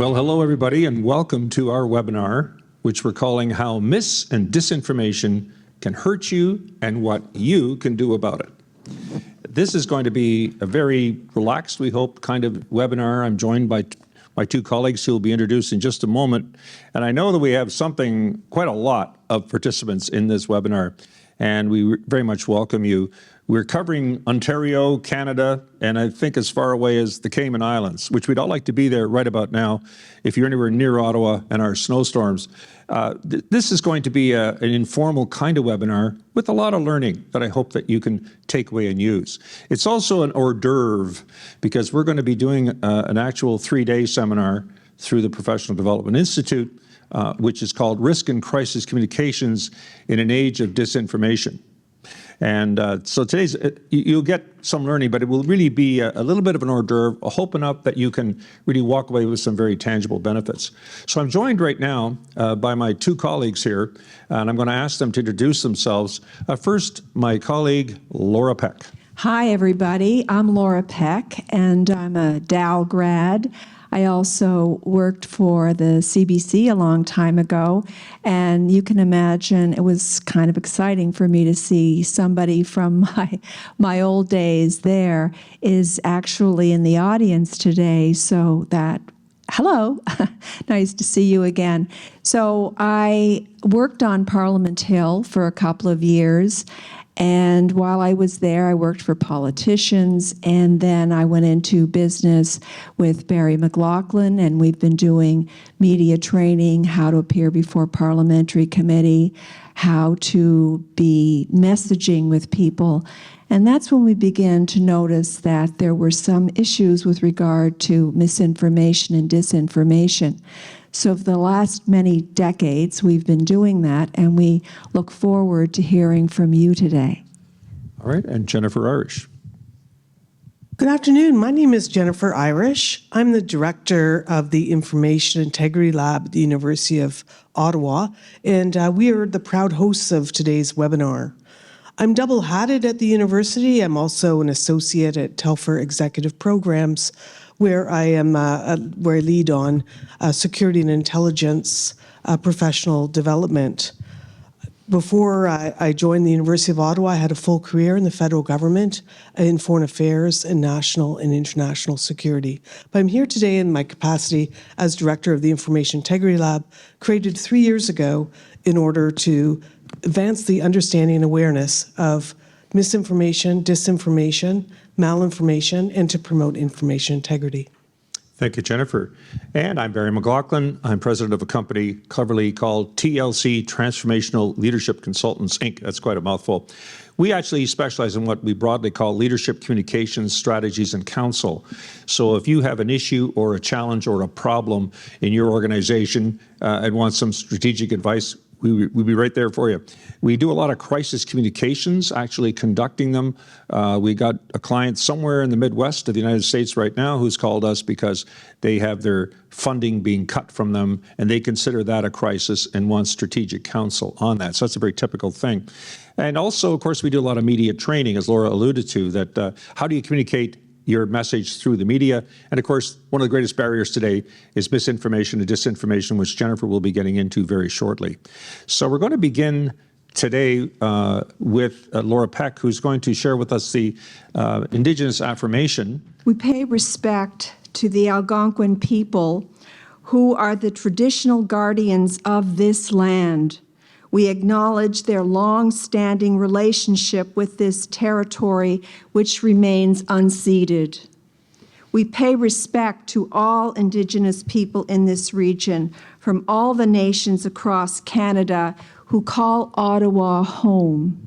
Well, hello everybody, and welcome to our webinar, which we're calling How Mis- and Disinformation Can Hurt You and What You Can Do About It. This is going to be a very relaxed, we hope, kind of webinar. I'm joined by my two colleagues who will be introduced in just a moment. And I know that we have quite a lot of participants in this webinar, and we very much welcome you. We're covering Ontario, Canada, and I think as far away as the Cayman Islands, which we'd all like to be there right about now if you're anywhere near Ottawa and our snowstorms. This is going to be an informal kind of webinar with a lot of learning that I hope that you can take away and use. It's also an hors d'oeuvre because we're going to be doing an actual 3-day seminar through the Professional Development Institute, which is called Risk and Crisis Communications in an Age of Disinformation. And so today's, you'll get some learning, but it will really be a little bit of an hors d'oeuvre, hoping up that you can really walk away with some very tangible benefits. So I'm joined right now by my two colleagues here, and I'm going to ask them to introduce themselves. First, my colleague, Laura Peck. Hi, everybody. I'm Laura Peck, and I'm a Dow grad. I also worked for the CBC a long time ago, and you can imagine it was kind of exciting for me to see somebody from my old days there is actually in the audience today, so that, hello, nice to see you again. So I worked on Parliament Hill for a couple of years, and while I was there, I worked for politicians, and then I went into business with McLoughlin, and we've been doing media training, how to appear before parliamentary committee, how to be messaging with people. And that's when we began to notice that there were some issues with regard to misinformation and disinformation. So for the last many decades, we've been doing that, and we look forward to hearing from you today. All right, and Jennifer Irish. Good afternoon. My name is Jennifer Irish. I'm the director of the Information Integrity Lab at the University of Ottawa, and we are the proud hosts of today's webinar. I'm double-hatted at the university. I'm also an associate at Telfer Executive Programs, where I lead on security and intelligence professional development. Before I joined the University of Ottawa, I had a full career in the federal government in foreign affairs and national and international security. But I'm here today in my capacity as director of the Information Integrity Lab, created 3 years ago in order to advance the understanding and awareness of misinformation, disinformation, malinformation, and to promote information integrity. Thank you, Jennifer. And I'm Barry McLoughlin. I'm president of a company cleverly called TLC, Transformational Leadership Consultants, Inc. That's quite a mouthful. We actually specialize in what we broadly call leadership communications, strategies, and counsel. So if you have an issue or a challenge or a problem in your organization and want some strategic advice, we'll be right there for you. We do a lot of crisis communications, actually conducting them. We got a client somewhere in the Midwest of the United States right now who's called us because they have their funding being cut from them, and they consider that a crisis and want strategic counsel on that. So that's a very typical thing. And also, of course, we do a lot of media training, as Laura alluded to, that how do you communicate your message through the media? And of course, one of the greatest barriers today is misinformation and disinformation, which Jennifer will be getting into very shortly. So we're going to begin today with Laura Peck, who's going to share with us the Indigenous affirmation. We pay respect to the Algonquin people who are the traditional guardians of this land. We acknowledge their long-standing relationship with this territory, which remains unceded. We pay respect to all Indigenous people in this region from all the nations across Canada who call Ottawa home.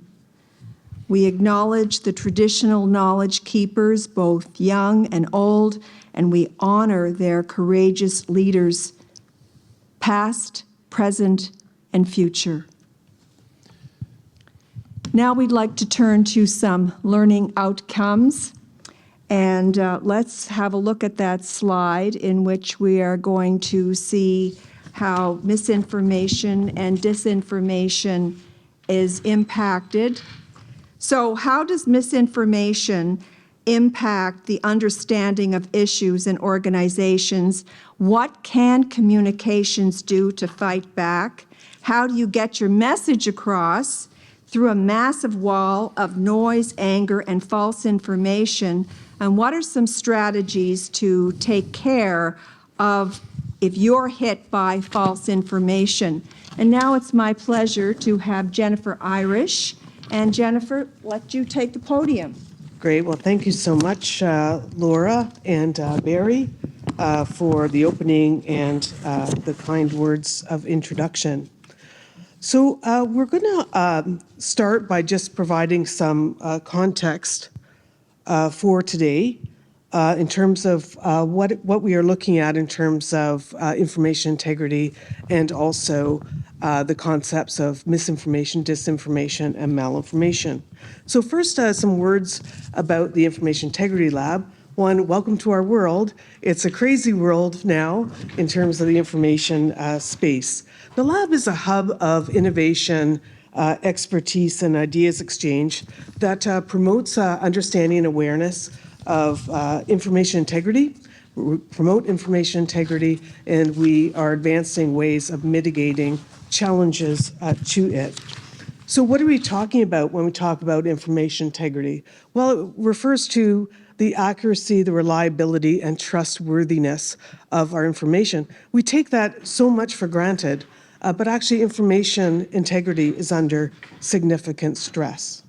We acknowledge the traditional knowledge keepers, both young and old, and we honor their courageous leaders, past, present, and future. Now we'd like to turn to some learning outcomes, and let's have a look at that slide in which we are going to see how misinformation and disinformation is impacted. So how does misinformation impact the understanding of issues in organizations? What can communications do to fight back? How do you get your message across through a massive wall of noise, anger, and false information? And what are some strategies to take care of if you're hit by false information? And now it's my pleasure to have Jennifer Irish. And Jennifer, let you take the podium. Great. Well, thank you so much, Laura and Barry, for the opening and the kind words of introduction. So we're going to start by just providing some context for today in terms of what we are looking at in terms of information integrity and also the concepts of misinformation, disinformation, and malinformation. So first, some words about the Information Integrity Lab. One, welcome to our world. It's a crazy world now in terms of the information space. The lab is a hub of innovation, expertise, and ideas exchange that promotes understanding and awareness of information integrity, promote information integrity, and we are advancing ways of mitigating challenges to it. So what are we talking about when we talk about information integrity? Well, it refers to the accuracy, the reliability, and trustworthiness of our information. We take that so much for granted, but actually information integrity is under significant stress.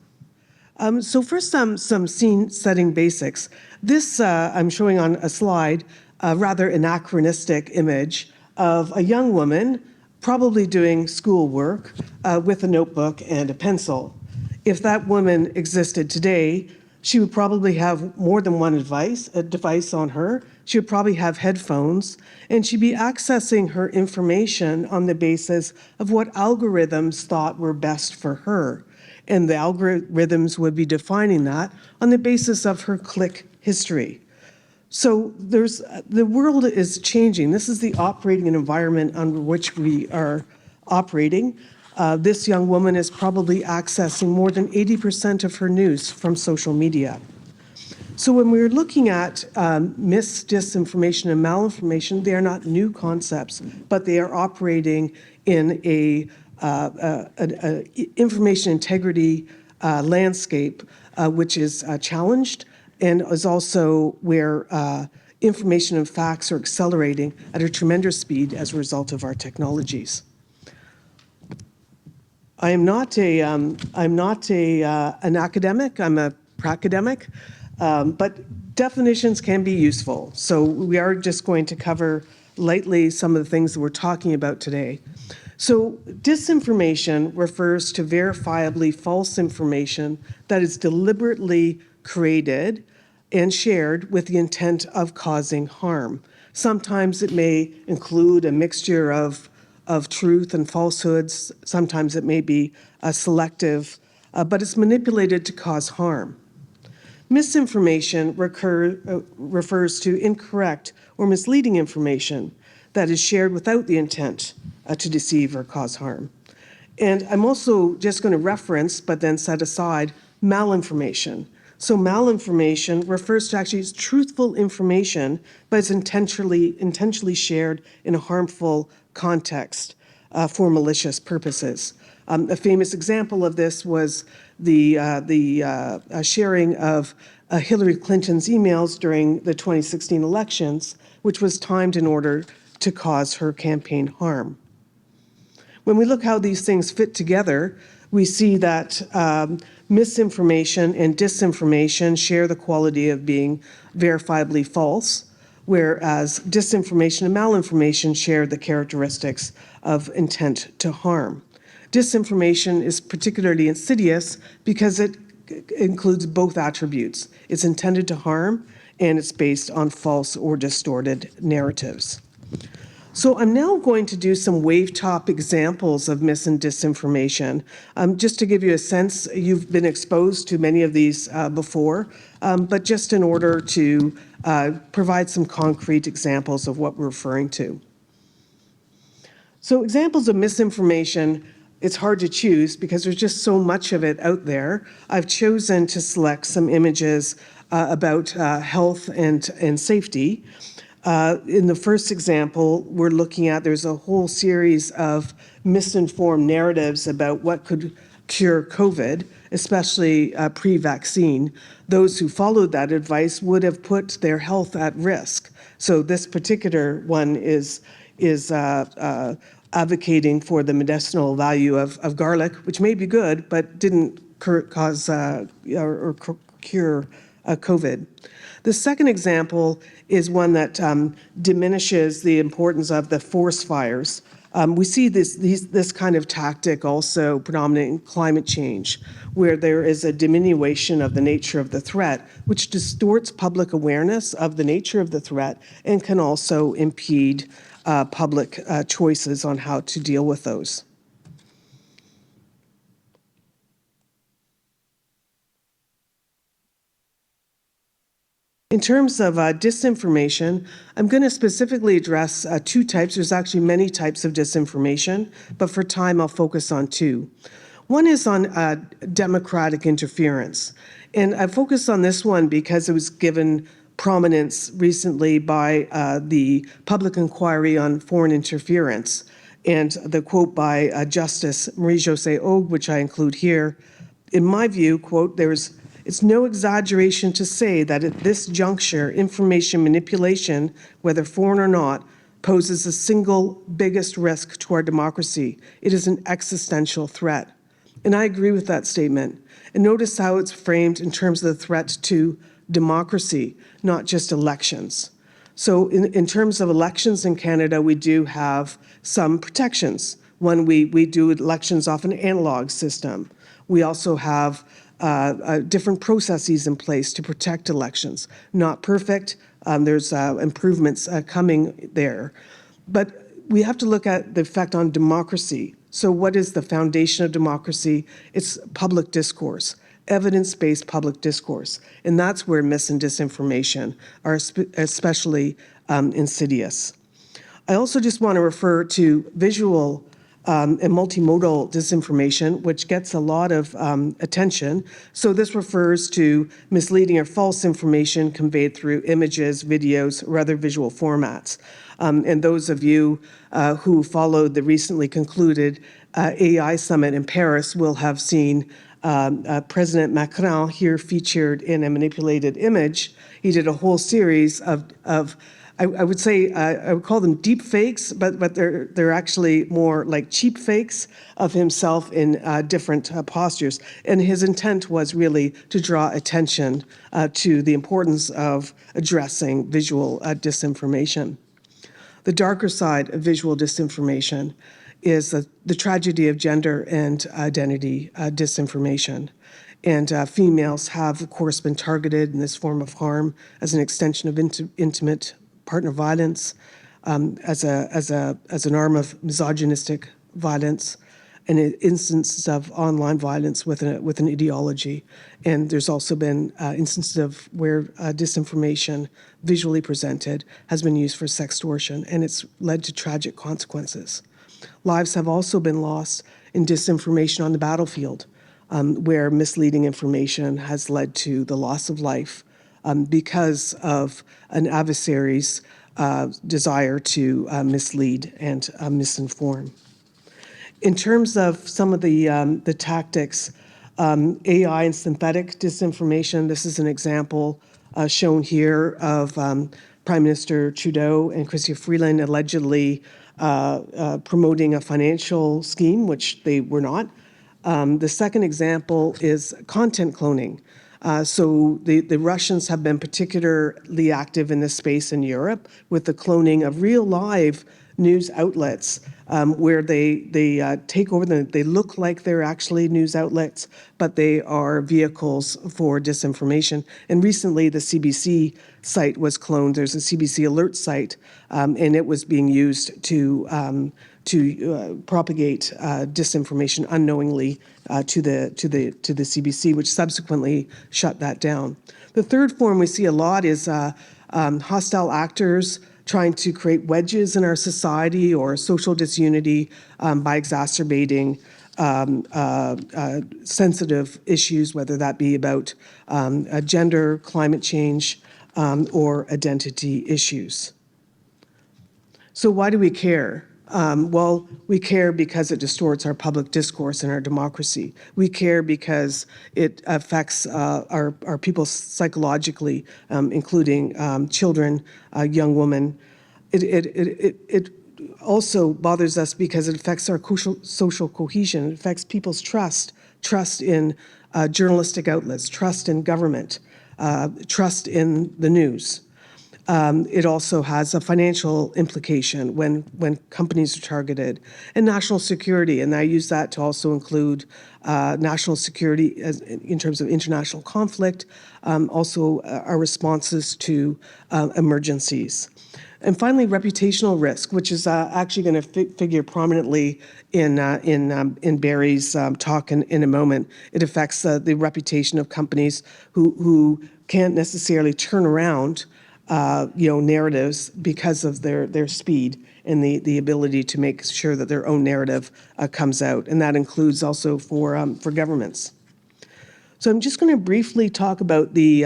So first, some scene-setting basics. This I'm showing on a slide, a rather anachronistic image of a young woman probably doing schoolwork with a notebook and a pencil. If that woman existed today, she would probably have more than one device on her. She would probably have headphones, and she'd be accessing her information on the basis of what algorithms thought were best for her. And the algorithms would be defining that on the basis of her click history. So the world is changing. This is the operating environment under which we are operating. This young woman is probably accessing more than 80% of her news from social media. So when we're looking at disinformation, and malinformation, they are not new concepts, but they are operating in an information integrity landscape which is challenged and is also where information and facts are accelerating at a tremendous speed as a result of our technologies. I'm not an academic. I'm a pracademic, but definitions can be useful. So we are just going to cover lightly some of the things that we're talking about today. So disinformation refers to verifiably false information that is deliberately created and shared with the intent of causing harm. Sometimes it may include a mixture of truth and falsehoods. Sometimes it may be selective, but it's manipulated to cause harm. Misinformation refers to incorrect or misleading information that is shared without the intent to deceive or cause harm. And I'm also just going to reference, but then set aside, malinformation. So malinformation refers to actually truthful information, but it's intentionally shared in a harmful context for malicious purposes. A famous example of this was the sharing of Hillary Clinton's emails during the 2016 elections, which was timed in order to cause her campaign harm. When we look how these things fit together, we see that misinformation and disinformation share the quality of being verifiably false, whereas disinformation and malinformation share the characteristics of intent to harm. Disinformation is particularly insidious because it includes both attributes. It's intended to harm, and it's based on false or distorted narratives. So I'm now going to do some wave-top examples of mis and disinformation. Just to give you a sense, you've been exposed to many of these before, but just in order to provide some concrete examples of what we're referring to. So examples of misinformation, it's hard to choose because there's just so much of it out there. I've chosen to select some images about health and safety. In the first example, we're looking at, there's a whole series of misinformed narratives about what could cure COVID, especially pre-vaccine. Those who followed that advice would have put their health at risk. So this particular one is advocating for the medicinal value of garlic, which may be good, but didn't cause or cure COVID. The second example is one that diminishes the importance of the forest fires. We see this kind of tactic also predominant in climate change, where there is a diminution of the nature of the threat, which distorts public awareness of the nature of the threat and can also impede public choices on how to deal with those. In terms of disinformation, I'm going to specifically address two types. There's actually many types of disinformation, but for time, I'll focus on two. One is on democratic interference. And I focus on this one because it was given prominence recently by the public inquiry on foreign interference. And the quote by Justice Marie-Josée Augue, which I include here, in my view, quote, it's no exaggeration to say that at this juncture, information manipulation, whether foreign or not, poses the single biggest risk to our democracy. It is an existential threat. And I agree with that statement. And notice how it's framed in terms of the threat to democracy, not just elections. So in terms of elections in Canada, we do have some protections. One, we do elections off an analog system. We also have different processes in place to protect elections. Not perfect. There's improvements coming there. But we have to look at the effect on democracy. So what is the foundation of democracy? It's public discourse, evidence-based public discourse. And that's where mis and disinformation are especially insidious. I also just want to refer to visual and multimodal disinformation, which gets a lot of attention. So this refers to misleading or false information conveyed through images, videos, or other visual formats. And those of you who followed the recently concluded AI summit in Paris will have seen President Macron here featured in a manipulated image. He did a whole series of I would say, I would call them deep fakes, but they're actually more like cheap fakes of himself in different postures. And his intent was really to draw attention to the importance of addressing visual disinformation. The darker side of visual disinformation is the tragedy of gender and identity disinformation. And females have, of course, been targeted in this form of harm as an extension of intimate partner violence, as an arm of misogynistic violence, and instances of online violence with an ideology. And there's also been instances of where disinformation visually presented has been used for sextortion, and it's led to tragic consequences. Lives have also been lost in disinformation on the battlefield, where misleading information has led to the loss of life because of an adversary's desire to mislead and misinform. In terms of some of the tactics, AI and synthetic disinformation, this is an example shown here of Prime Minister Trudeau and Chrystia Freeland allegedly promoting a financial scheme, which they were not. The second example is content cloning. So the Russians have been particularly active in this space in Europe with the cloning of real live news outlets where they take over they look like they're actually news outlets, but they are vehicles for disinformation. And recently the CBC site was cloned. There's a CBC alert site, and it was being used to propagate disinformation unknowingly to the CBC, which subsequently shut that down. The third form we see a lot is hostile actors trying to create wedges in our society or social disunity by exacerbating sensitive issues, whether that be about gender, climate change, or identity issues. So why do we care? Well, we care because it distorts our public discourse and our democracy. We care because it affects our people psychologically, including children, young women. It also bothers us because it affects our social cohesion. It affects people's trust in journalistic outlets, trust in government, trust in the news. It also has a financial implication when companies are targeted, and national security. And I use that to also include national security in terms of international conflict, also our responses to emergencies. And finally, reputational risk, which is actually going to figure prominently in Barry's talk in a moment. It affects the reputation of companies who can't necessarily turn around narratives because of their speed and the ability to make sure that their own narrative comes out. And that includes also for governments. So I'm just going to briefly talk about the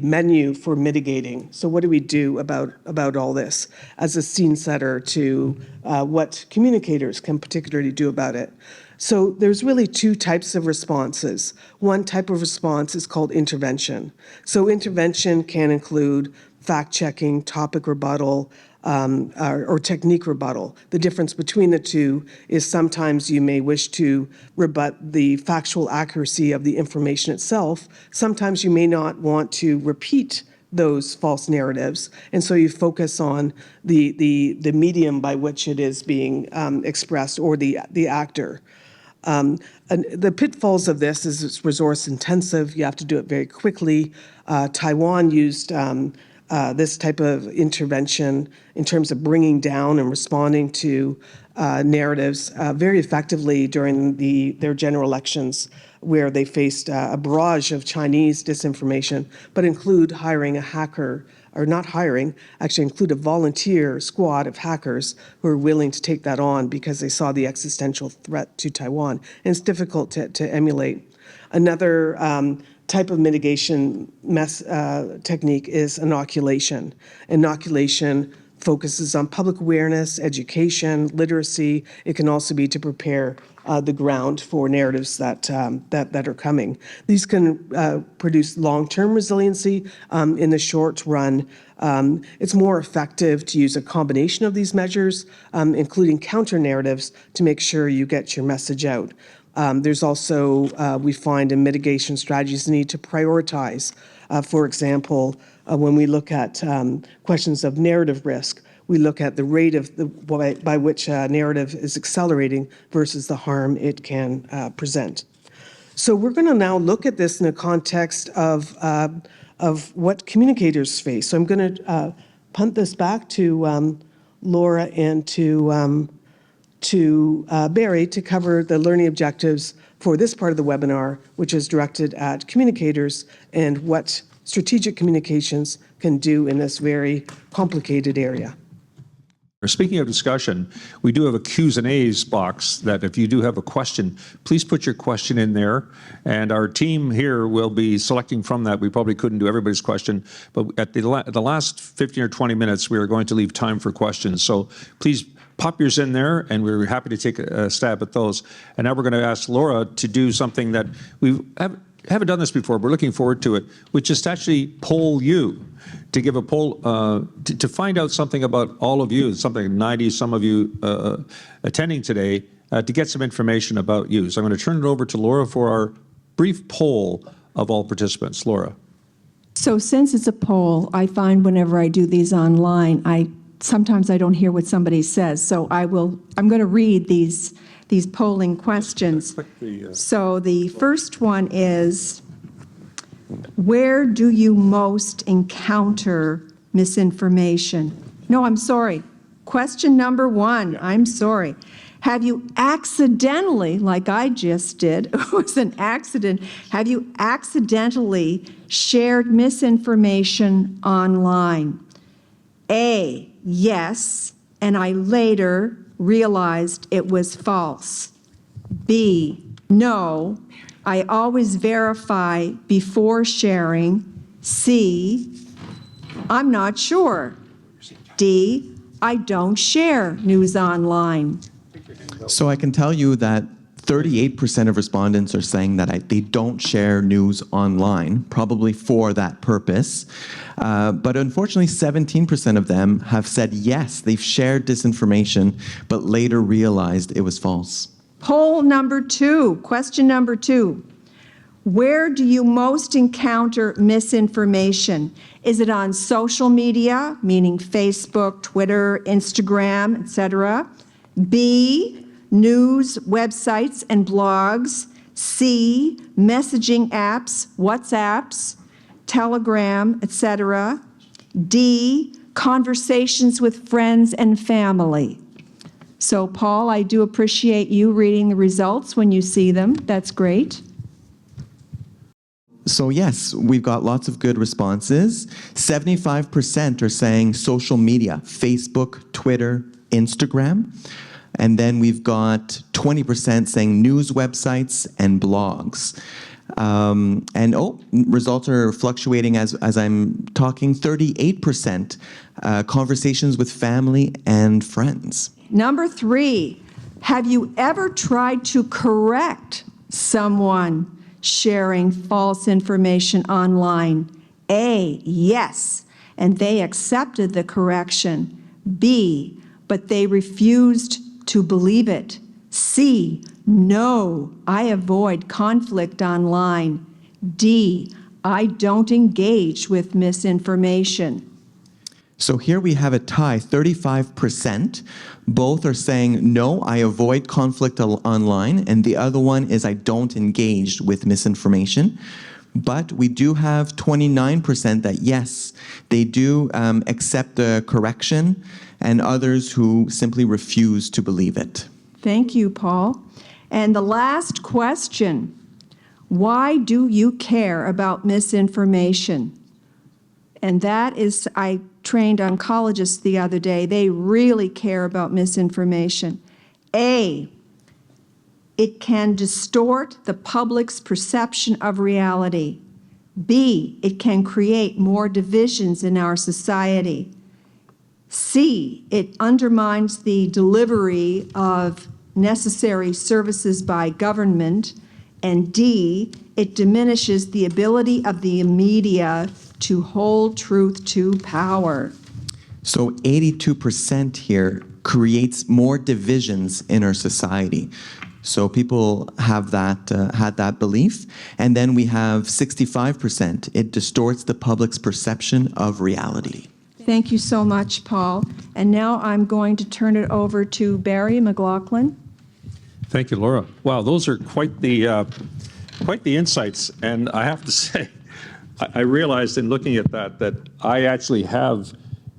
menu for mitigating. So what do we do about all this as a scene setter to what communicators can particularly do about it? So there's really two types of responses. One type of response is called intervention. So intervention can include fact-checking, topic rebuttal, or technique rebuttal. The difference between the two is sometimes you may wish to rebut the factual accuracy of the information itself. Sometimes you may not want to repeat those false narratives, and so you focus on the medium by which it is being expressed, or the actor. And the pitfalls of this is it's resource intensive. You have to do it very quickly. Taiwan used this type of intervention in terms of bringing down and responding to narratives very effectively during their general elections, where they faced a barrage of Chinese disinformation, but include hiring a hacker, or not hiring, actually include a volunteer squad of hackers who are willing to take that on because they saw the existential threat to Taiwan. And it's difficult to emulate. Another type of mitigation technique is inoculation. Inoculation focuses on public awareness, education, literacy. It can also be to prepare the ground for narratives that are coming. These can produce long-term resiliency. In the short run, it's more effective to use a combination of these measures, including counter-narratives, to make sure you get your message out. There's also, we find in mitigation strategies, the need to prioritize. For example, when we look at questions of narrative risk, we look at the rate of by which a narrative is accelerating versus the harm it can present. So we're going to now look at this in the context of what communicators face. So I'm going to punt this back to Laura and to Barry to cover the learning objectives for this part of the webinar, which is directed at communicators and what strategic communications can do in this very complicated area. Speaking of discussion, we do have a Q's and A's box that if you do have a question, please put your question in there. And our team here will be selecting from that. We probably couldn't do everybody's question, but at the last 15 or 20 minutes, we are going to leave time for questions. So please pop yours in there, and we're happy to take a stab at those. And now we're going to ask Laura to do something that we haven't done this before. We're looking forward to it, which is to actually poll you, to give a poll, to find out something about all of you, something 90 some of you attending today, to get some information about you. So I'm going to turn it over to Laura for our brief poll of all participants. Laura. So since it's a poll, I find whenever I do these online, sometimes I don't hear what somebody says. So I'm going to read these polling questions. So the first one is, where do you most encounter misinformation? No, I'm sorry. Question number one, I'm sorry. Have you accidentally, like I just did, it was an accident, have you accidentally shared misinformation online? A, yes, and I later realized it was false. B, no, I always verify before sharing. C, I'm not sure. D, I don't share news online. So I can tell you that 38% of respondents are saying that they don't share news online, probably for that purpose. But unfortunately, 17% of them have said yes, they've shared disinformation, but later realized it was false. Poll number 2, question number 2. Where do you most encounter misinformation? Is it on social media, meaning Facebook, Twitter, Instagram, etc.? B, news websites and blogs. C, messaging apps, WhatsApps, Telegram, etc. D, conversations with friends and family. So, Paul, I do appreciate you reading the results when you see them. That's great. So yes, we've got lots of good responses. 75% are saying social media, Facebook, Twitter, Instagram. And then we've got 20% saying news websites and blogs. Results are fluctuating as I'm talking. 38% conversations with family and friends. Number 3, have you ever tried to correct someone sharing false information online? A, yes, and they accepted the correction. B, but they refused to believe it. C, no, I avoid conflict online. D, I don't engage with misinformation. So here we have a tie, 35%. Both are saying, no, I avoid conflict online, and the other one is I don't engage with misinformation. But we do have 29% that, yes, they do accept the correction, and others who simply refuse to believe it. Thank you, Paul. And the last question, why do you care about misinformation? And that is, I trained oncologists the other day. They really care about misinformation. A, it can distort the public's perception of reality. B, it can create more divisions in our society. C, it undermines the delivery of necessary services by government. And D, it diminishes the ability of the media to hold truth to power. So 82% here creates more divisions in our society. So people have had that belief. And then we have 65%. It distorts the public's perception of reality. Thank you so much, Paul. And now I'm going to turn it over to Barry McLoughlin. Thank you, Laura. Wow, those are quite the insights. And I have to say, I realized in looking at that I actually have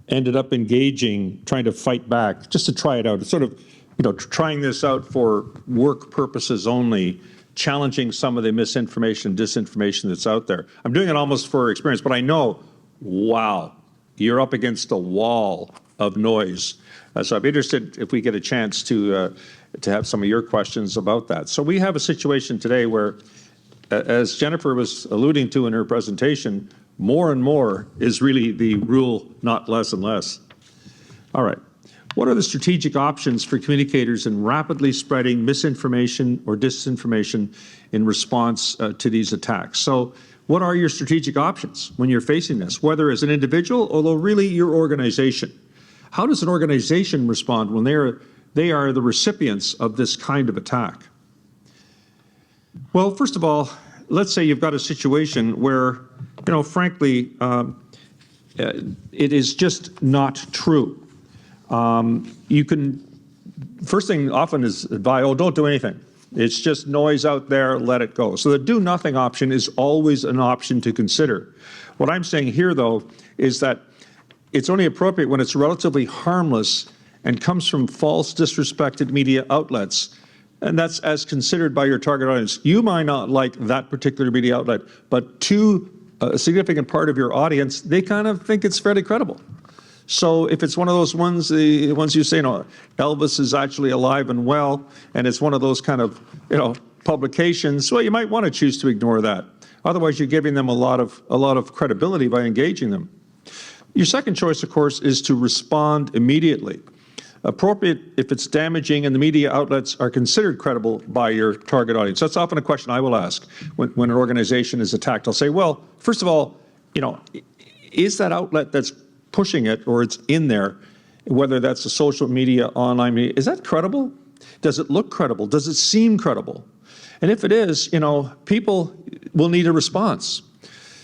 ended up engaging, trying to fight back, just to try it out. It's sort of, trying this out for work purposes only, challenging some of the misinformation, disinformation that's out there. I'm doing it almost for experience, but I know, wow, you're up against a wall of noise. So I'd be interested if we get a chance to have some of your questions about that. So we have a situation today where, as Jennifer was alluding to in her presentation, more and more is really the rule, not less and less. All right. What are the strategic options for communicators in rapidly spreading misinformation or disinformation in response to these attacks? So what are your strategic options when you're facing this, whether as an individual, although really your organization? How does an organization respond when they are the recipients of this kind of attack? Well, first of all, let's say you've got a situation where, frankly, it is just not true. First thing often is advise, don't do anything. It's just noise out there, let it go. So the do nothing option is always an option to consider. What I'm saying here, though, is that it's only appropriate when it's relatively harmless and comes from false, disrespected media outlets. And that's as considered by your target audience. You might not like that particular media outlet, but to a significant part of your audience, they kind of think it's fairly credible. So if it's one of those ones, the ones you say, Elvis is actually alive and well, and it's one of those kind of, publications, well, you might want to choose to ignore that. Otherwise, you're giving them a lot of credibility by engaging them. Your second choice, of course, is to respond immediately. Appropriate if it's damaging and the media outlets are considered credible by your target audience. That's often a question I will ask when an organization is attacked. I'll say, well, first of all, is that outlet that's pushing it or it's in there, whether that's the social media, online media, is that credible? Does it look credible? Does it seem credible? And if it is, people will need a response.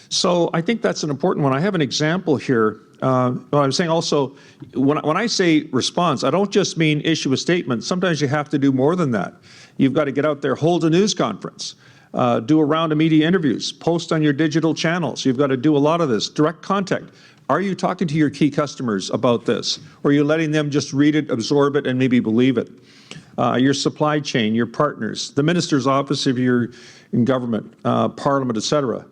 So I think that's an important one. I have an example here. I'm saying also, when I say response, I don't just mean issue a statement. Sometimes you have to do more than that. You've got to get out there, hold a news conference, do a round of media interviews, post on your digital channels. You've got to do a lot of this. Direct contact. Are you talking to your key customers about this? Or are you letting them just read it, absorb it, and maybe believe it? Your supply chain, your partners, the minister's office if you're in government, parliament, et cetera.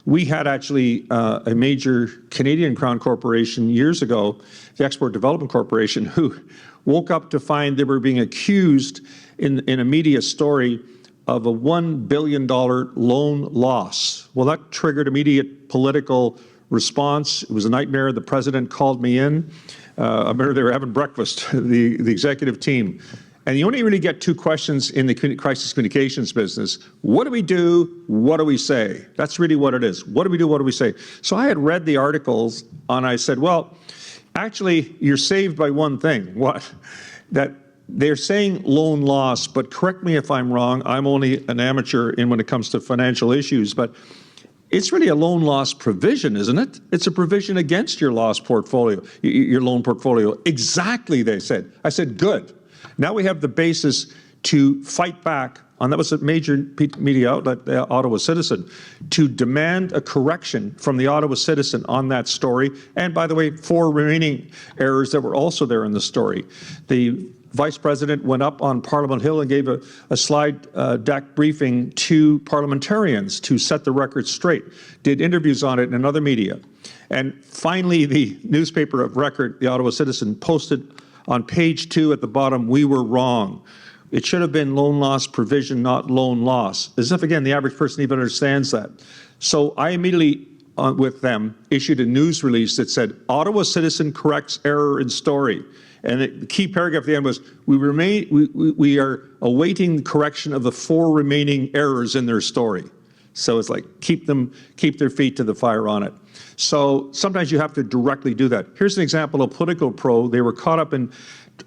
We had actually a major Canadian Crown corporation years ago, the Export Development Corporation, who woke up to find they were being accused in a media story of a $1 billion loan loss. Well, that triggered immediate political response. It was a nightmare. The president called me in. I remember they were having breakfast, the executive team. And you only really get two questions in the crisis communications business. What do we do? What do we say? That's really what it is. What do we do? What do we say? So I had read the articles and I said, well, actually, you're saved by one thing. What? That they're saying loan loss, but correct me if I'm wrong. I'm only an amateur when it comes to financial issues, but it's really a loan loss provision, isn't it? It's a provision against your loss portfolio, your loan portfolio. Exactly, they said. I said, good. Now we have the basis to fight back on, that was a major media outlet, the Ottawa Citizen, to demand a correction from the Ottawa Citizen on that story. And by the way, 4 remaining errors that were also there in the story. The Vice President went up on Parliament Hill and gave a slide deck briefing to parliamentarians to set the record straight, did interviews on it in other media. And finally, the newspaper of record, the Ottawa Citizen, posted on page 2 at the bottom, we were wrong. It should have been loan loss provision, not loan loss. As if, again, the average person even understands that. So I immediately, with them, issued a news release that said, Ottawa Citizen corrects error in story. And the key paragraph at the end was, we are awaiting correction of the 4 remaining errors in their story. So it's like, keep their feet to the fire on it. So sometimes you have to directly do that. Here's an example of Political Pro. They were caught up in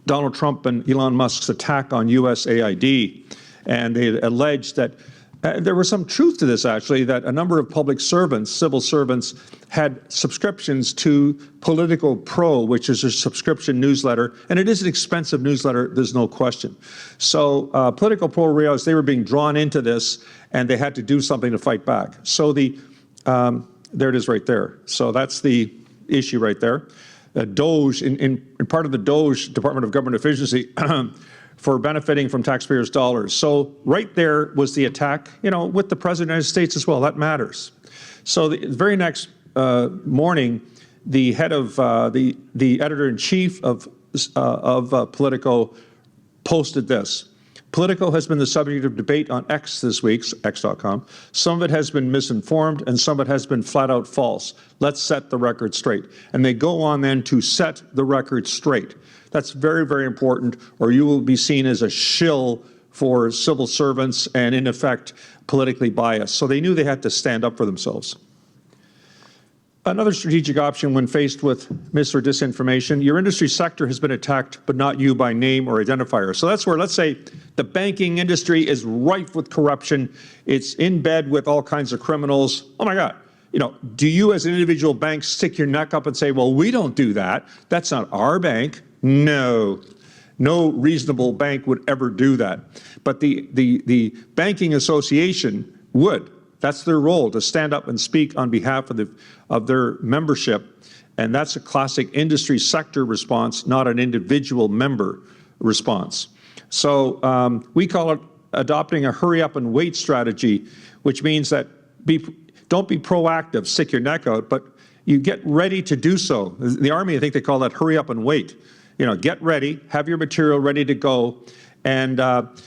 Donald Trump and Elon Musk's attack on USAID. And they alleged that there was some truth to this, actually, that a number of public servants, civil servants, had subscriptions to Political Pro, which is a subscription newsletter. And it is an expensive newsletter, there's no question. So Political Pro realized they were being drawn into this, and they had to do something to fight back. So there it is right there. So that's the issue right there. DOGE, in part of the DOGE, Department of Government Efficiency, for benefiting from taxpayers' dollars. So right there was the attack, with the President of the United States as well. That matters. So the very next morning, the head of the editor-in-chief of Politico posted this. Politico has been the subject of debate on X this week, X.com. Some of it has been misinformed and some of it has been flat out false. Let's set the record straight. And they go on then to set the record straight. That's very, very important, or you will be seen as a shill for civil servants and, in effect, politically biased. So they knew they had to stand up for themselves. Another strategic option when faced with mis or disinformation, your industry sector has been attacked, but not you by name or identifier. So that's where, let's say, the banking industry is rife with corruption. It's in bed with all kinds of criminals. Oh my God. Do you as an individual bank stick your neck up and say, well, we don't do that. That's not our bank. No. No reasonable bank would ever do that. But the banking association would. That's their role, to stand up and speak on behalf of their membership. And that's a classic industry sector response, not an individual member response. So we call it adopting a hurry up and wait strategy, which means that don't be proactive, stick your neck out, but you get ready to do so. The Army, I think they call that hurry up and wait. You know, get ready, have your material ready to go. And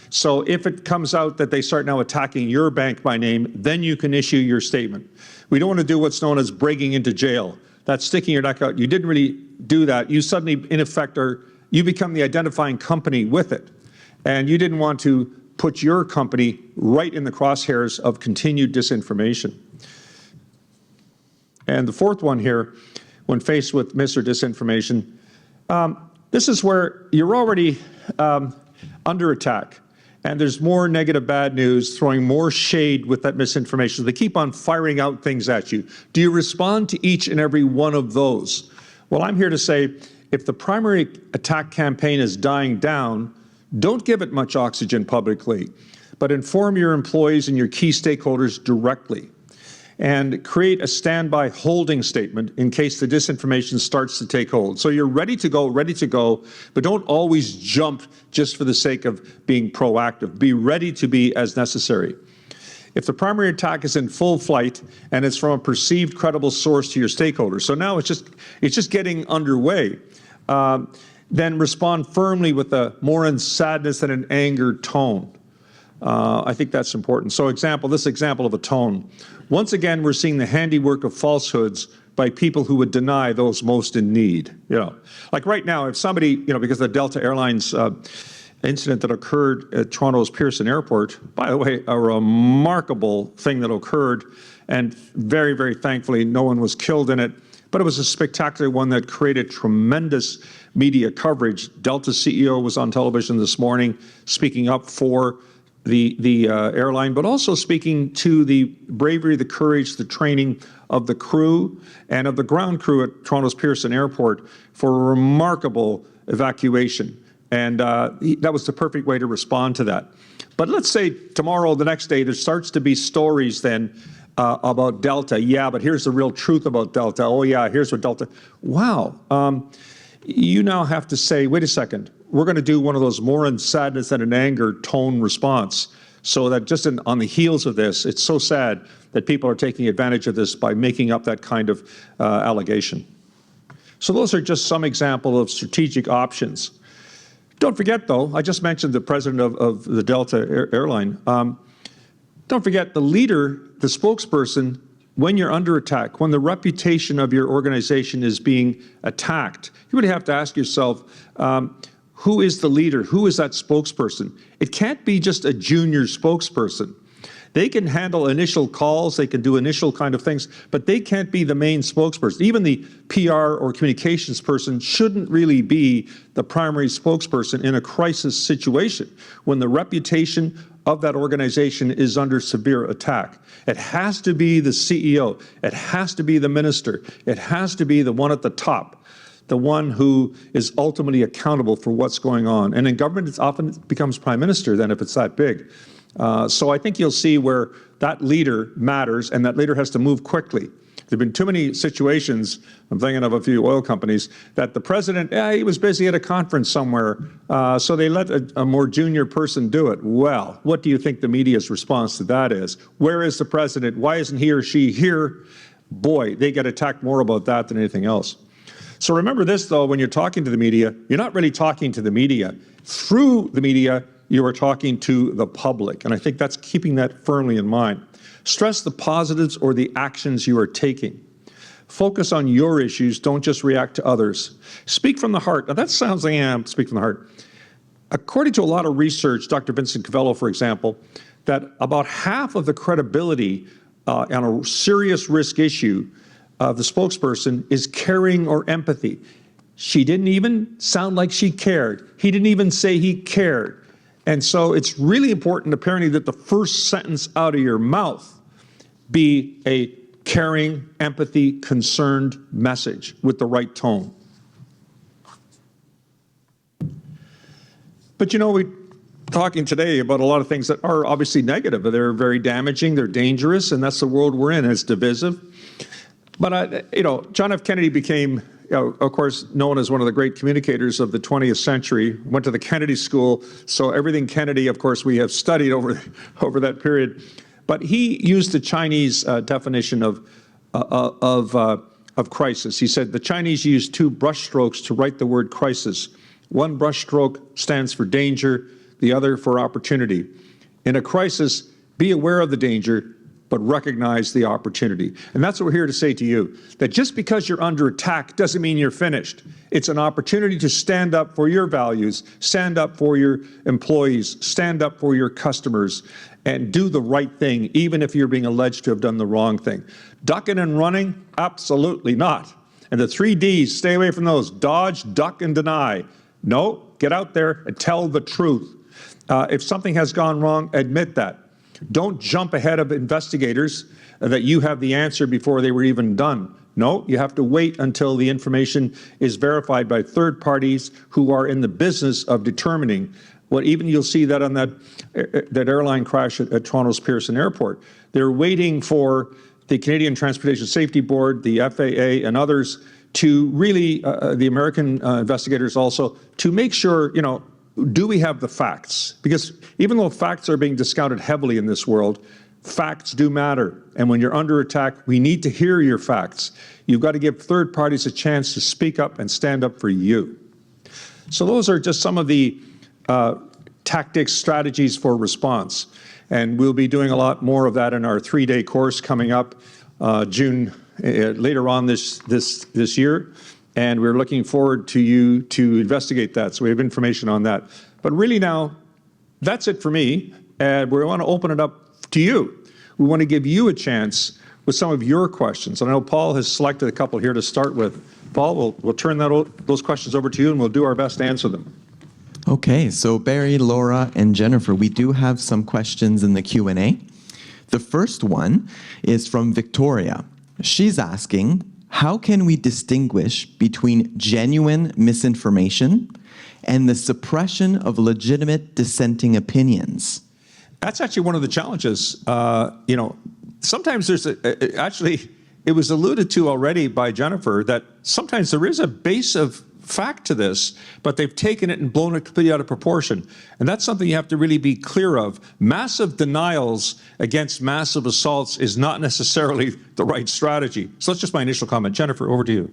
so if it comes out that they start now attacking your bank by name, then you can issue your statement. We don't want to do what's known as breaking into jail. That's sticking your neck out. You didn't really do that. You suddenly, in effect, you become the identifying company with it. And you didn't want to put your company right in the crosshairs of continued disinformation. And the fourth one here, when faced with mis or disinformation, this is where you're already under attack, and there's more negative bad news throwing more shade with that misinformation. They keep on firing out things at you. Do you respond to each and every one of those? Well, I'm here to say, if the primary attack campaign is dying down, don't give it much oxygen publicly, but inform your employees and your key stakeholders directly, and create a standby holding statement in case the disinformation starts to take hold. So you're ready to go, but don't always jump just for the sake of being proactive. Be ready to be as necessary. If the primary attack is in full flight and it's from a perceived credible source to your stakeholders, so now it's just getting underway, then respond firmly with a more in sadness than an anger tone. I think that's important. So this example of a tone. Once again, we're seeing the handiwork of falsehoods by people who would deny those most in need. You know, like right now, if somebody, you know, because of the Delta Airlines incident that occurred at Toronto's Pearson Airport, by the way, a remarkable thing that occurred, and very, very thankfully, no one was killed in it. But it was a spectacular one that created tremendous media coverage. Delta's CEO was on television this morning speaking up for the airline, but also speaking to the bravery, the courage, the training of the crew and of the ground crew at Toronto's Pearson Airport for a remarkable evacuation. And that was the perfect way to respond to that. But let's say tomorrow, the next day, there starts to be stories then about Delta. Yeah, but here's the real truth about Delta. Oh yeah, here's what Delta, wow. You now have to say, wait a second, we're going to do one of those more in sadness than an anger tone response, so that just on the heels of this, it's so sad that people are taking advantage of this by making up that kind of allegation. So those are just some example of strategic options. Don't forget, though, I just mentioned the president of the Delta airline. Don't forget the leader, the spokesperson, when you're under attack, when the reputation of your organization is being attacked, you really have to ask yourself, who is the leader? Who is that spokesperson? It can't be just a junior spokesperson. They can handle initial calls, they can do initial kind of things, but they can't be the main spokesperson. Even the PR or communications person shouldn't really be the primary spokesperson in a crisis situation when the reputation of that organization is under severe attack. It has to be the CEO, it has to be the minister, it has to be the one at the top, the one who is ultimately accountable for what's going on. And in government, it often becomes prime minister then if it's that big. So I think you'll see where that leader matters, and that leader has to move quickly. There have been too many situations, I'm thinking of a few oil companies, that the president, he was busy at a conference somewhere, so they let a more junior person do it. Well, what do you think the media's response to that is? Where is the president? Why isn't he or she here? Boy, they get attacked more about that than anything else. So remember this, though, when you're talking to the media, you're not really talking to the media. Through the media, you are talking to the public, and I think that's keeping that firmly in mind. Stress the positives or the actions you are taking. Focus on your issues, don't just react to others. Speak from the heart. Now that sounds like, speak from the heart. According to a lot of research, Dr. Vincent Cavello, for example, that about half of the credibility on a serious risk issue of the spokesperson is caring or empathy. She didn't even sound like she cared. He didn't even say he cared. And so it's really important, apparently, that the first sentence out of your mouth be a caring, empathy, concerned message with the right tone. But you know, we're talking today about a lot of things that are obviously negative. They're very damaging, they're dangerous, and that's the world we're in. It's divisive. But, you know, John F. Kennedy became, of course, known as one of the great communicators of the 20th century, went to the Kennedy School, so everything Kennedy, of course, we have studied over that period. But he used the Chinese definition of of crisis. He said the Chinese use two brushstrokes to write the word crisis. One brushstroke stands for danger, the other for opportunity. In a crisis, be aware of the danger, but recognize the opportunity. And that's what we're here to say to you, that just because you're under attack doesn't mean you're finished. It's an opportunity to stand up for your values, stand up for your employees, stand up for your customers, and do the right thing, even if you're being alleged to have done the wrong thing. Ducking and running? Absolutely not. And the 3 Ds, stay away from those. Dodge, duck, and deny. No, get out there and tell the truth. If something has gone wrong, admit that. Don't jump ahead of investigators that you have the answer before they were even done. No, you have to wait until the information is verified by third parties who are in the business of determining what. Even you'll see that on that airline crash at Toronto's Pearson Airport. They're waiting for the Canadian Transportation Safety Board, the FAA, and others to really, the American investigators also, to make sure, do we have the facts? Because even though facts are being discounted heavily in this world, facts do matter. And when you're under attack, we need to hear your facts. You've got to give third parties a chance to speak up and stand up for you. So those are just some of the tactics, strategies for response. And we'll be doing a lot more of that in our 3-day course coming up June, later on this year. And we're looking forward to you to investigate that. So we have information on that. But really now, that's it for me. And we want to open it up to you. We want to give you a chance with some of your questions. And I know Paul has selected a couple here to start with. Paul, we'll turn those questions over to you, and we'll do our best to answer them. Okay, so Barry, Laura, and Jennifer, we do have some questions in the Q&A. The first one is from Victoria. She's asking, how can we distinguish between genuine misinformation and the suppression of legitimate dissenting opinions? That's actually one of the challenges. Sometimes there's actually, it was alluded to already by Jennifer that sometimes there is a base of fact to this, but they've taken it and blown it completely out of proportion. And that's something you have to really be clear of. Massive denials against massive assaults is not necessarily the right strategy. So that's just my initial comment. Jennifer, over to you.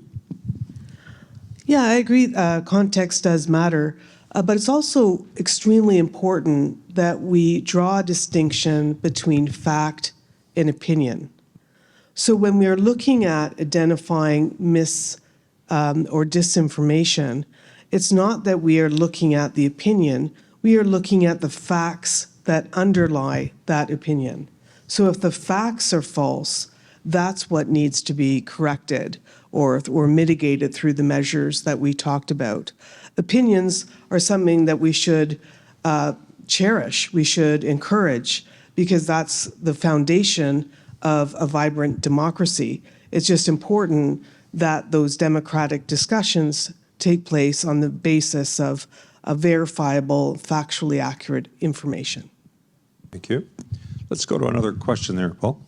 Yeah, I agree. Context does matter. But it's also extremely important that we draw a distinction between fact and opinion. So when we are looking at identifying or disinformation, it's not that we are looking at the opinion, we are looking at the facts that underlie that opinion. So if the facts are false, that's what needs to be corrected or mitigated through the measures that we talked about. Opinions are something that we should cherish, we should encourage, because that's the foundation of a vibrant democracy. It's just important that those democratic discussions take place on the basis of a verifiable, factually accurate information. Thank you. Let's go to another question there, Paul.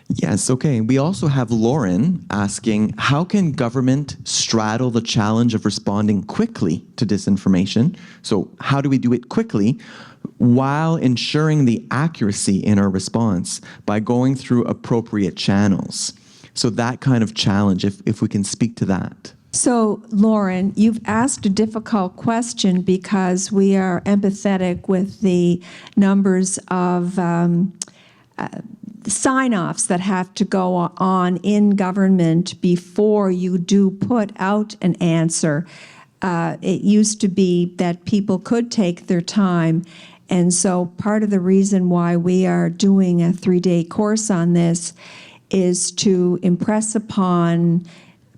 Yes, okay. We also have Lauren asking, how can government straddle the challenge of responding quickly to disinformation? So how do we do it quickly while ensuring the accuracy in our response by going through appropriate channels? So that kind of challenge, if we can speak to that. So, Lauren, you've asked a difficult question because we are empathetic with the numbers of sign-offs that have to go on in government before you do put out an answer. It used to be that people could take their time, and so part of the reason why we are doing a 3-day course on this is to impress upon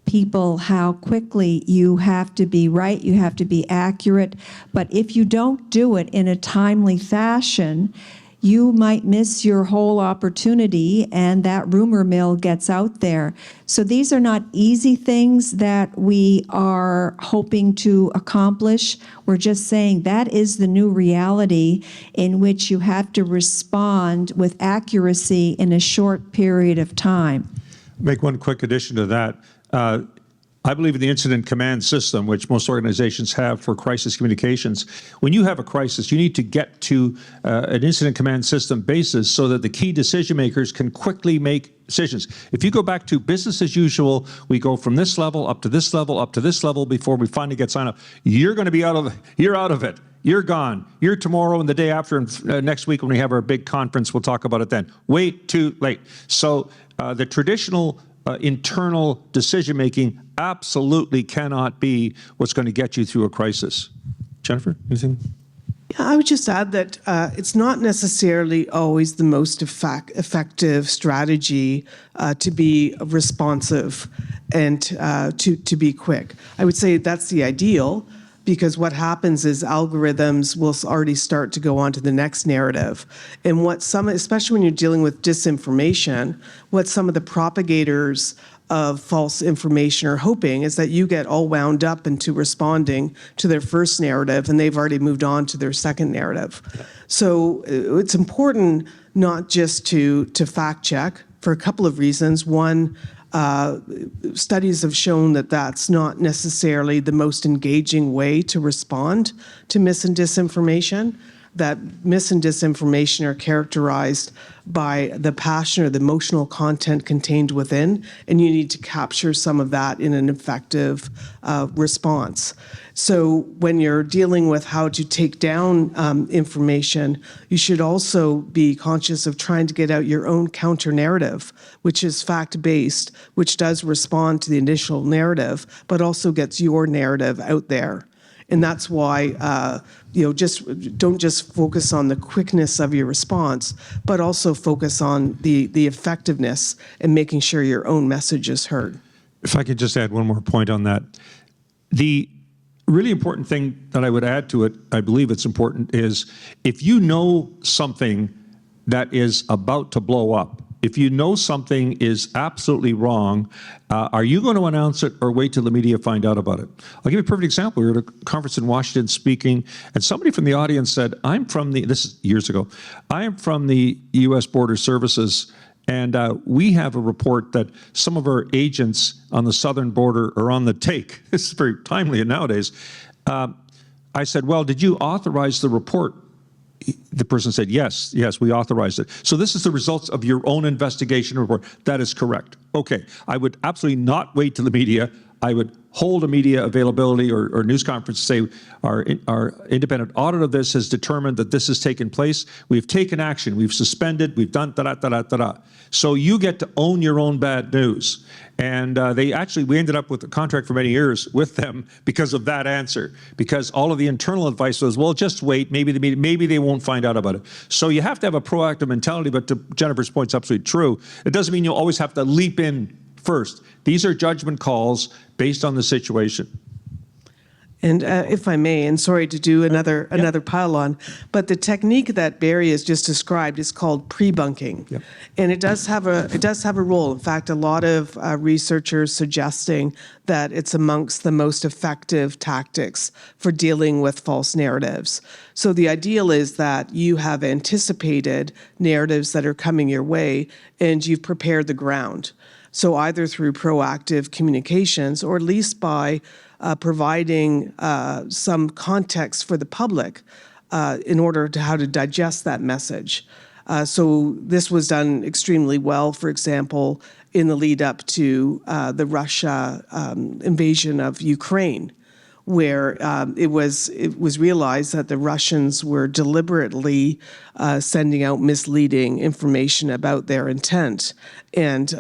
people how quickly you have to be right, you have to be accurate, but if you don't do it in a timely fashion, you might miss your whole opportunity and that rumor mill gets out there. So these are not easy things that we are hoping to accomplish. We're just saying that is the new reality in which you have to respond with accuracy in a short period of time. Make one quick addition to that. I believe in the incident command system, which most organizations have for crisis communications. When you have a crisis, you need to get to an incident command system basis so that the key decision makers can quickly make decisions. If you go back to business as usual, we go from this level up to this level, up to this level before we finally get signed up. You're going to be out of it. You're gone. You're tomorrow and the day after, and next week when we have our big conference, we'll talk about it then. Wait, too late. So the traditional internal decision-making absolutely cannot be what's going to get you through a crisis. Jennifer, anything? Yeah, I would just add that it's not necessarily always the most effective strategy to be responsive and to be quick. I would say that's the ideal, because what happens is algorithms will already start to go on to the next narrative. And what some, especially when you're dealing with disinformation, what some of the propagators of false information are hoping is that you get all wound up into responding to their first narrative and they've already moved on to their second narrative. So it's important not just to fact check for a couple of reasons. One, studies have shown that that's not necessarily the most engaging way to respond to mis and disinformation, that mis and disinformation are characterized by the passion or the emotional content contained within, and you need to capture some of that in an effective response. So when you're dealing with how to take down information, you should also be conscious of trying to get out your own counter-narrative, which is fact-based, which does respond to the initial narrative, but also gets your narrative out there. And that's why, don't just focus on the quickness of your response, but also focus on the effectiveness and making sure your own message is heard. If I could just add one more point on that. The really important thing that I would add to it, I believe it's important, is if you know something that is about to blow up, if you know something is absolutely wrong, are you going to announce it or wait till the media find out about it? I'll give you a perfect example. We were at a conference in Washington speaking, and somebody from the audience said, this is years ago, I am from the U.S. Border Services, and we have a report that some of our agents on the southern border are on the take. This is very timely nowadays. I said, well, did you authorize the report? The person said, yes, we authorized it. So this is the results of your own investigation report. That is correct. Okay, I would absolutely not wait till the media. I would hold a media availability or news conference to say our independent audit of this has determined that this has taken place. We've taken action. We've suspended. We've done da-da-da-da-da-da. So you get to own your own bad news. And we ended up with a contract for many years with them because of that answer. Because all of the internal advice was, well, just wait. Maybe they won't find out about it. So you have to have a proactive mentality. But to Jennifer's point, it's absolutely true. It doesn't mean you'll always have to leap in first. These are judgment calls based on the situation. And if I may, and sorry to do another pile-on, but the technique that Barry has just described is called pre-bunking, and it does have a role. In fact, a lot of researchers suggesting that it's amongst the most effective tactics for dealing with false narratives. So the ideal is that you have anticipated narratives that are coming your way, and you've prepared the ground. So either through proactive communications or at least by providing some context for the public in order to how to digest that message. So this was done extremely well, for example, in the lead up to the Russia invasion of Ukraine, where it was realized that the Russians were deliberately sending out misleading information about their intent. And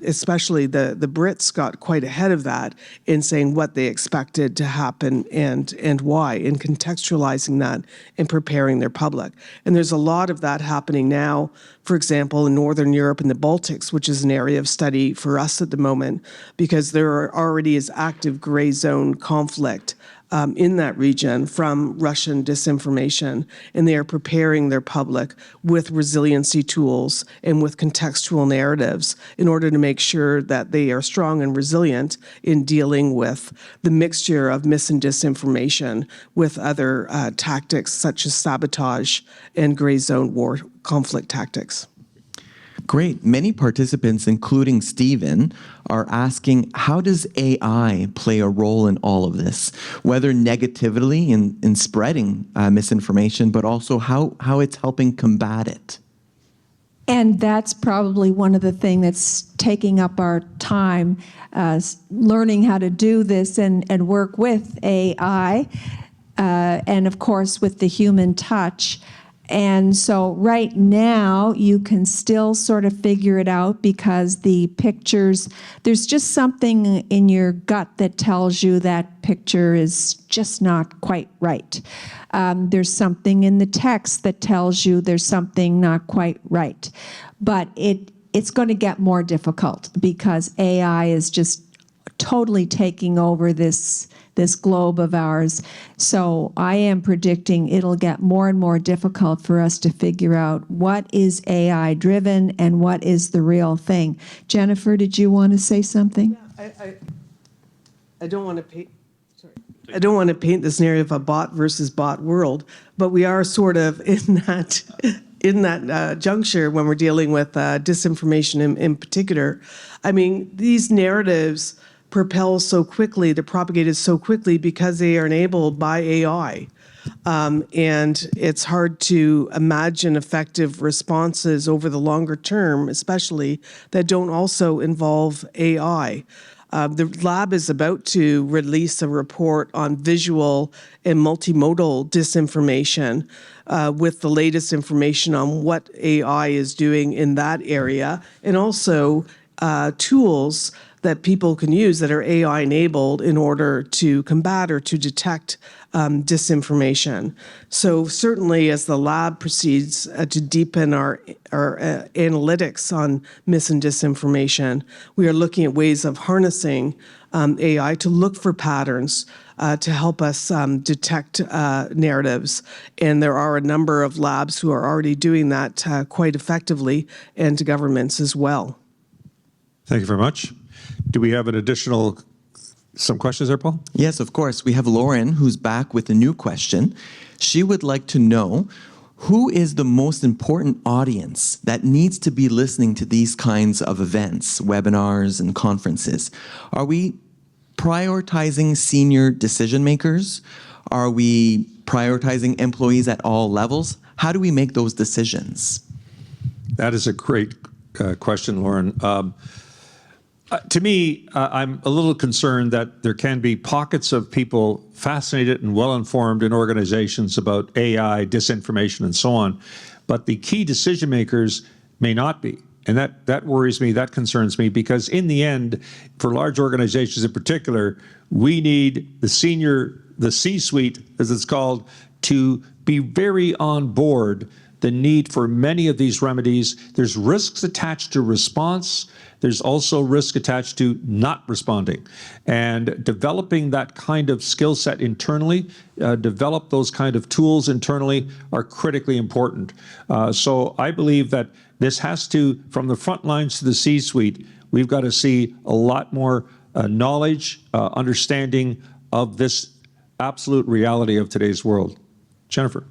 especially the Brits got quite ahead of that in saying what they expected to happen and why, in contextualizing that and preparing their public. And there's a lot of that happening now, for example, in Northern Europe and the Baltics, which is an area of study for us at the moment, because there already is active gray zone conflict in that region from Russian disinformation, and they are preparing their public with resiliency tools and with contextual narratives in order to make sure that they are strong and resilient in dealing with the mixture of mis and disinformation with other tactics such as sabotage and gray zone war conflict tactics. Great. Many participants, including Stephen, are asking, how does AI play a role in all of this? Whether negatively in spreading misinformation, but also how it's helping combat it. And that's probably one of the things that's taking up our time, learning how to do this and work with AI, and of course with the human touch. And so right now you can still sort of figure it out because the pictures, there's just something in your gut that tells you that picture is just not quite right. There's something in the text that tells you there's something not quite right. But it's going to get more difficult because AI is just totally taking over this globe of ours. So I am predicting it'll get more and more difficult for us to figure out what is AI driven and what is the real thing. Jennifer, did you want to say something? Yeah, I don't want to paint. Sorry. I don't want to paint the scenario of a bot versus bot world, but we are sort of in that juncture when we're dealing with disinformation in particular. I mean, these narratives propel so quickly, they're propagated so quickly because they are enabled by AI. And it's hard to imagine effective responses over the longer term, especially that don't also involve AI. The lab is about to release a report on visual and multimodal disinformation with the latest information on what AI is doing in that area, and also tools that people can use that are AI enabled in order to combat or to detect disinformation. So certainly as the lab proceeds to deepen our analytics on mis and disinformation, we are looking at ways of harnessing AI to look for patterns to help us detect narratives. And there are a number of labs who are already doing that quite effectively, and to governments as well. Thank you very much. Do we have some questions there, Paul? Yes, of course. We have Lauren, who's back with a new question. She would like to know, who is the most important audience that needs to be listening to these kinds of events, webinars and conferences? Are we prioritizing senior decision makers? Are we prioritizing employees at all levels? How do we make those decisions? That is a great question, Lauren. To me, I'm a little concerned that there can be pockets of people fascinated and well-informed in organizations about AI, disinformation, and so on, but the key decision makers may not be. And that worries me, that concerns me, because in the end, for large organizations in particular, we need the C-suite, as it's called, to be very on board the need for many of these remedies. There's risks attached to response. There's also risk attached to not responding. And developing that kind of skill set internally, develop those kind of tools internally are critically important. So I believe that this has to, from the front lines to the C-suite, we've got to see a lot more knowledge, understanding of this absolute reality of today's world. Jennifer.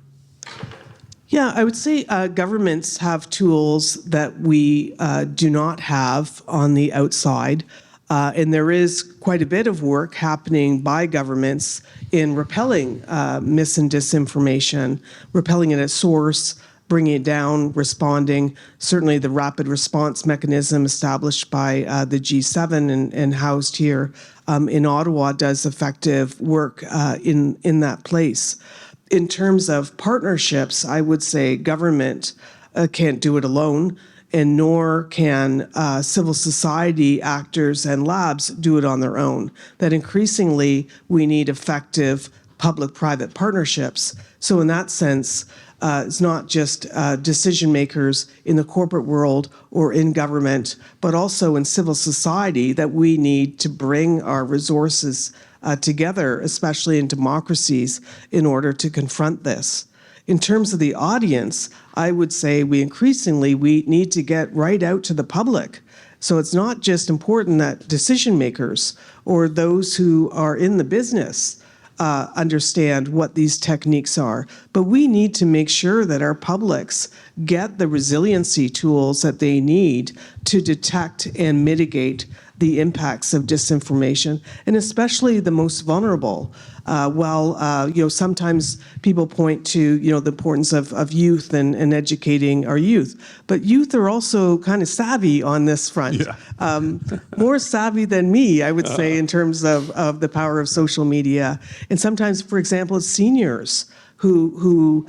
Yeah, I would say governments have tools that we do not have on the outside. And there is quite a bit of work happening by governments in repelling mis and disinformation, repelling it at source, bringing it down, responding. Certainly the rapid response mechanism established by the G7 and housed here in Ottawa does effective work in that place. In terms of partnerships, I would say government can't do it alone, and nor can civil society actors and labs do it on their own. That increasingly we need effective public-private partnerships. So in that sense, it's not just decision makers in the corporate world or in government, but also in civil society that we need to bring our resources together, especially in democracies, in order to confront this. In terms of the audience, I would say we need to get right out to the public. So it's not just important that decision makers or those who are in the business understand what these techniques are. But we need to make sure that our publics get the resiliency tools that they need to detect and mitigate the impacts of disinformation, and especially the most vulnerable. Sometimes people point to, the importance of youth and educating our youth, but youth are also kind of savvy on this front. Yeah. More savvy than me, I would say, in terms of the power of social media. And sometimes, for example, it's seniors who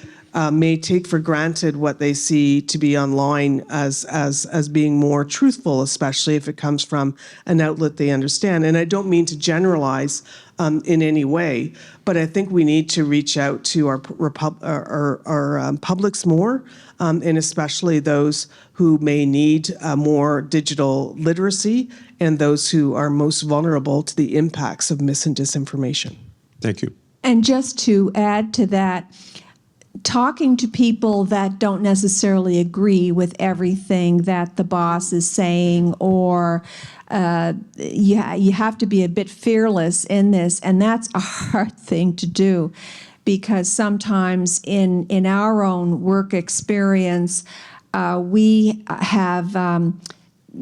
may take for granted what they see to be online as being more truthful, especially if it comes from an outlet they understand. And I don't mean to generalize in any way, but I think we need to reach out to our publics more, and especially those who may need more digital literacy and those who are most vulnerable to the impacts of mis and disinformation. Thank you. And just to add to that, talking to people that don't necessarily agree with everything that the boss is saying, or you have to be a bit fearless in this, and that's a hard thing to do, because sometimes in our own work experience, we have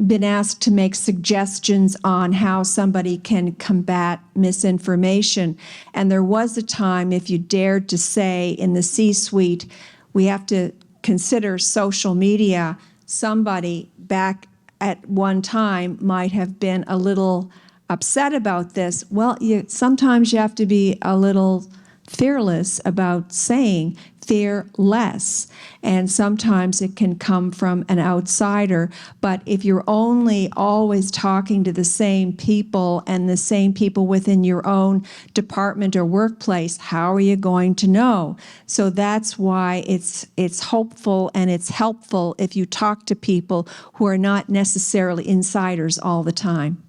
been asked to make suggestions on how somebody can combat misinformation. And there was a time, if you dared to say in the C-suite, we have to consider social media, somebody back at one time might have been a little upset about this. Well, sometimes you have to be a little fearless about saying fear less. And sometimes it can come from an outsider. But if you're only always talking to the same people and the same people within your own department or workplace, how are you going to know? So that's why it's hopeful and it's helpful if you talk to people who are not necessarily insiders all the time.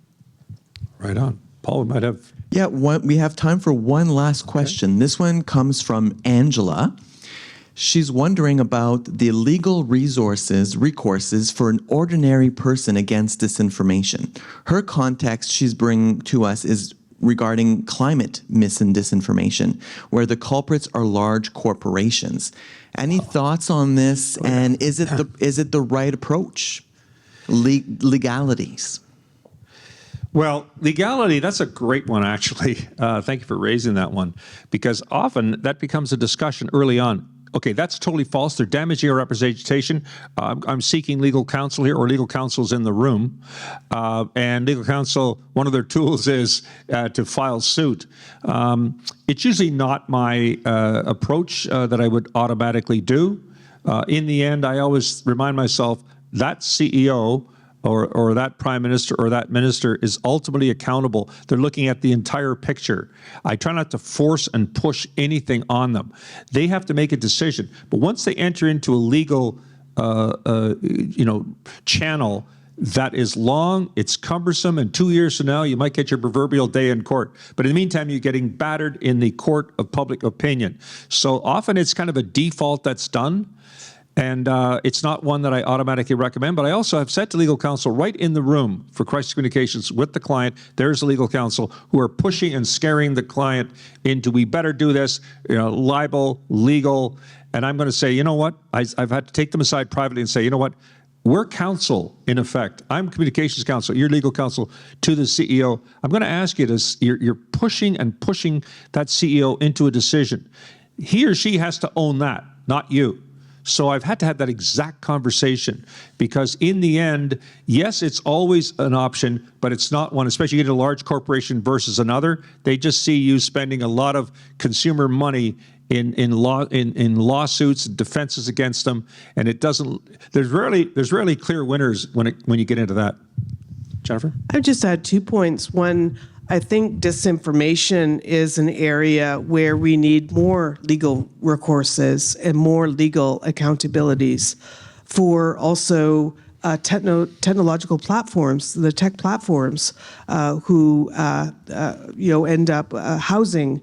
Right on. Paul, we might have... Yeah, we have time for one last question. Okay. This one comes from Angela. She's wondering about the legal recourses for an ordinary person against disinformation. Her context she's bringing to us is regarding climate mis and disinformation, where the culprits are large corporations. Any thoughts on this? And is it the right approach? Legalities. Well, legality, that's a great one, actually. Thank you for raising that one, because often that becomes a discussion early on. Okay, that's totally false. They're damaging our representation. I'm seeking legal counsel here, or legal counsel's in the room. And legal counsel, one of their tools is to file suit. It's usually not my approach that I would automatically do. In the end, I always remind myself that CEO or that prime minister or that minister is ultimately accountable. They're looking at the entire picture. I try not to force and push anything on them. They have to make a decision. But once they enter into a legal channel that is long, it's cumbersome, and 2 years from now, you might get your proverbial day in court. But in the meantime, you're getting battered in the court of public opinion. So often it's kind of a default that's done. And it's not one that I automatically recommend, but I also have said to legal counsel right in the room for crisis communications with the client, there's a legal counsel who are pushing and scaring the client into, we better do this, libel, legal. And I'm going to say, you know what? I've had to take them aside privately and say, you know what? We're counsel, in effect. I'm communications counsel. You're legal counsel to the CEO. I'm going to ask you this. You're pushing and pushing that CEO into a decision. He or she has to own that, not you. So I've had to have that exact conversation, because in the end, yes, it's always an option, but it's not one, especially you get a large corporation versus another. They just see you spending a lot of consumer money in lawsuits and defenses against them, and it doesn't. There's rarely clear winners when you get into that. Jennifer? I would just add 2 points. One, I think disinformation is an area where we need more legal recourses and more legal accountabilities for also technological platforms, the tech platforms who end up housing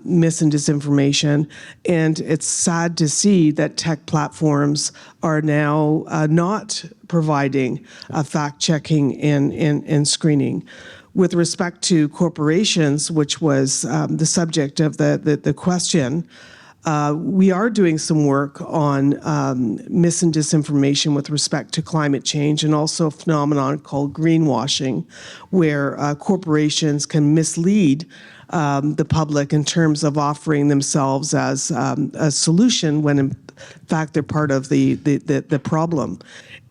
mis and disinformation. And it's sad to see that tech platforms are now not providing fact checking and screening. with respect to corporations, which was the subject of the question, we are doing some work on mis and disinformation with respect to climate change, and also a phenomenon called greenwashing, where corporations can mislead the public in terms of offering themselves as a solution when in fact they're part of the problem.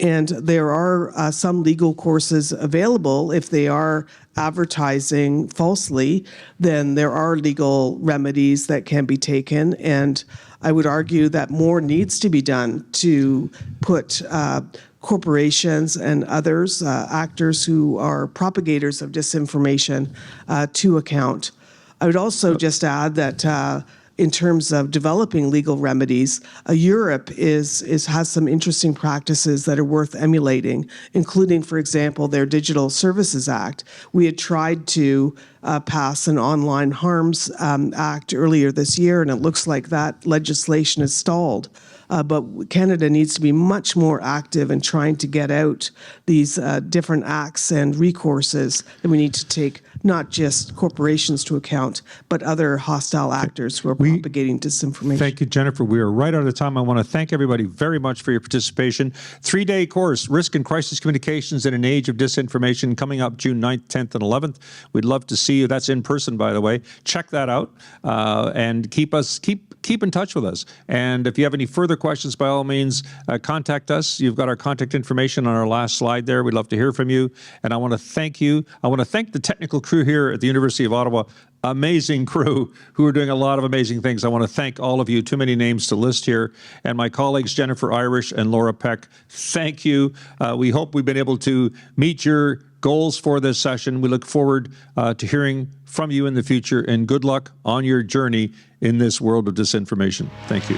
And there are some legal courses available. If they are advertising falsely, then there are legal remedies that can be taken. And I would argue that more needs to be done to put corporations and others, actors who are propagators of disinformation, to account. I would also just add that in terms of developing legal remedies, Europe has some interesting practices that are worth emulating, including, for example, their Digital Services Act. We had tried to pass an Online Harms Act earlier this year, and it looks like that legislation is stalled. But Canada needs to be much more active in trying to get out these different acts and recourses that we need to take, not just corporations to account, but other hostile actors who are propagating disinformation. Thank you, Jennifer. We are right out of time. I want to thank everybody very much for your participation. 3-day course, Risk and Crisis Communications in an Age of Disinformation, coming up June 9th, 10th, and 11th. We'd love to see you. That's in person, by the way. Check that out and keep in touch with us. And if you have any further questions, by all means, contact us. You've got our contact information on our last slide there. We'd love to hear from you. And I want to thank you. I want to thank the technical crew here at the University of Ottawa. Amazing crew who are doing a lot of amazing things. I want to thank all of you. Too many names to list here. And my colleagues, Jennifer Irish and Laura Peck, thank you. We hope we've been able to meet your goals for this session. We look forward to hearing from you in the future, and good luck on your journey in this world of disinformation. Thank you.